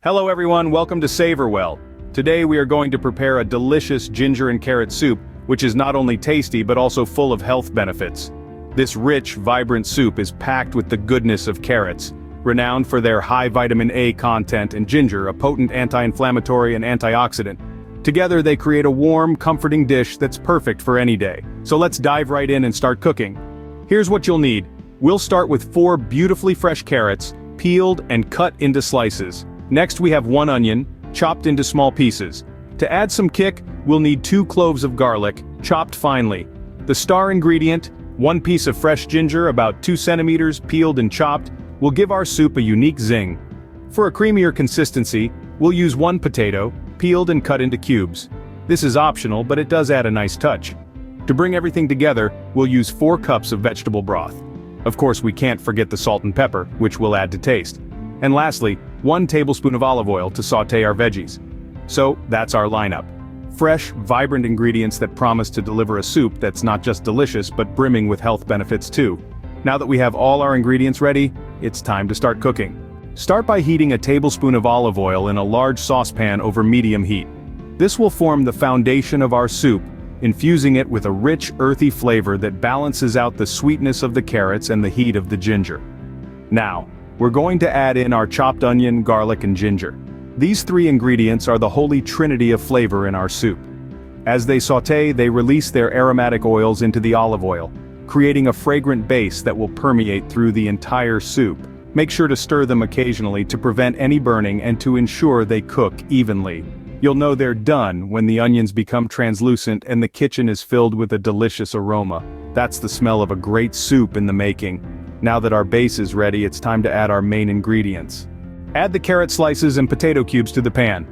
Hello everyone, welcome to Flavorful. Today we are going to prepare a delicious ginger and carrot soup, which is not only tasty but also full of health benefits. This rich, vibrant soup is packed with the goodness of carrots, renowned for their high vitamin A content, and ginger, a potent anti-inflammatory and antioxidant. Together they create a warm, comforting dish that's perfect for any day. So let's dive right in and start cooking. Here's what you'll need. We'll start with 4 beautifully fresh carrots, peeled and cut into slices. Next we have 1 onion, chopped into small pieces. To add some kick, we'll need 2 cloves of garlic, chopped finely. The star ingredient, 1 piece of fresh ginger about 2 centimeters peeled and chopped, will give our soup a unique zing. For a creamier consistency, we'll use 1 potato, peeled and cut into cubes. This is optional, but it does add a nice touch. To bring everything together, we'll use 4 cups of vegetable broth. Of course, we can't forget the salt and pepper, which we'll add to taste. And lastly, 1 tablespoon of olive oil to sauté our veggies. So, that's our lineup. Fresh, vibrant ingredients that promise to deliver a soup that's not just delicious but brimming with health benefits too. Now that we have all our ingredients ready, it's time to start cooking. Start by heating a tablespoon of olive oil in a large saucepan over medium heat. This will form the foundation of our soup, infusing it with a rich, earthy flavor that balances out the sweetness of the carrots and the heat of the ginger. Now, we're going to add in our chopped onion, garlic and ginger. These 3 ingredients are the holy trinity of flavor in our soup. As they sauté, they release their aromatic oils into the olive oil, creating a fragrant base that will permeate through the entire soup. Make sure to stir them occasionally to prevent any burning and to ensure they cook evenly. You'll know they're done when the onions become translucent and the kitchen is filled with a delicious aroma. That's the smell of a great soup in the making. Now that our base is ready, it's time to add our main ingredients. Add the carrot slices and potato cubes to the pan.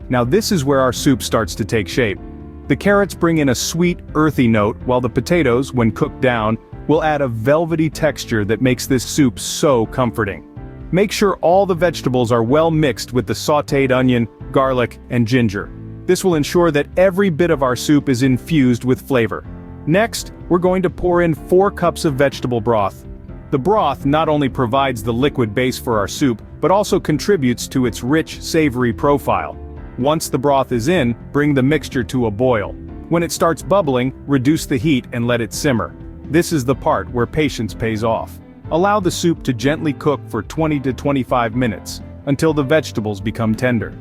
Now this is where our soup starts to take shape. The carrots bring in a sweet, earthy note, while the potatoes, when cooked down, will add a velvety texture that makes this soup so comforting. Make sure all the vegetables are well mixed with the sautéed onion, garlic, and ginger. This will ensure that every bit of our soup is infused with flavor. Next, we're going to pour in 4 cups of vegetable broth. The broth not only provides the liquid base for our soup, but also contributes to its rich, savory profile. Once the broth is in, bring the mixture to a boil. When it starts bubbling, reduce the heat and let it simmer. This is the part where patience pays off. Allow the soup to gently cook for 20 to 25 minutes, until the vegetables become tender.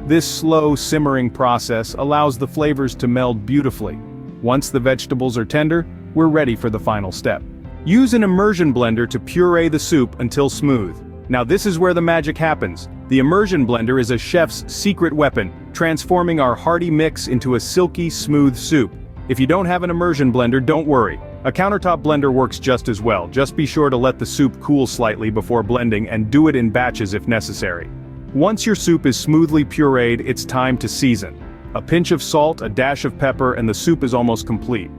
This slow simmering process allows the flavors to meld beautifully. Once the vegetables are tender, we're ready for the final step. Use an immersion blender to puree the soup until smooth. Now this is where the magic happens. The immersion blender is a chef's secret weapon, transforming our hearty mix into a silky, smooth soup. If you don't have an immersion blender, don't worry. A countertop blender works just as well. Just be sure to let the soup cool slightly before blending and do it in batches if necessary. Once your soup is smoothly pureed, it's time to season. A pinch of salt, a dash of pepper, and the soup is almost complete.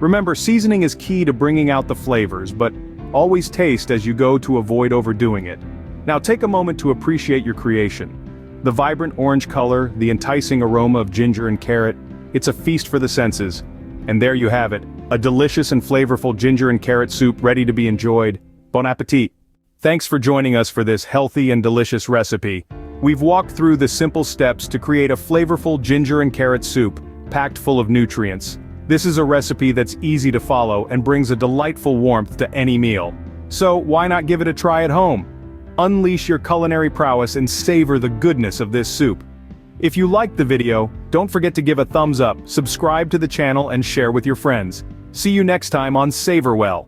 Remember, seasoning is key to bringing out the flavors, but always taste as you go to avoid overdoing it. Now take a moment to appreciate your creation. The vibrant orange color, the enticing aroma of ginger and carrot, it's a feast for the senses. And there you have it, a delicious and flavorful ginger and carrot soup ready to be enjoyed. Bon appetit! Thanks for joining us for this healthy and delicious recipe. We've walked through the simple steps to create a flavorful ginger and carrot soup, packed full of nutrients. This is a recipe that's easy to follow and brings a delightful warmth to any meal. So why not give it a try at home? Unleash your culinary prowess and savor the goodness of this soup. If you liked the video, don't forget to give a thumbs up, subscribe to the channel and share with your friends. See you next time on Flavorful.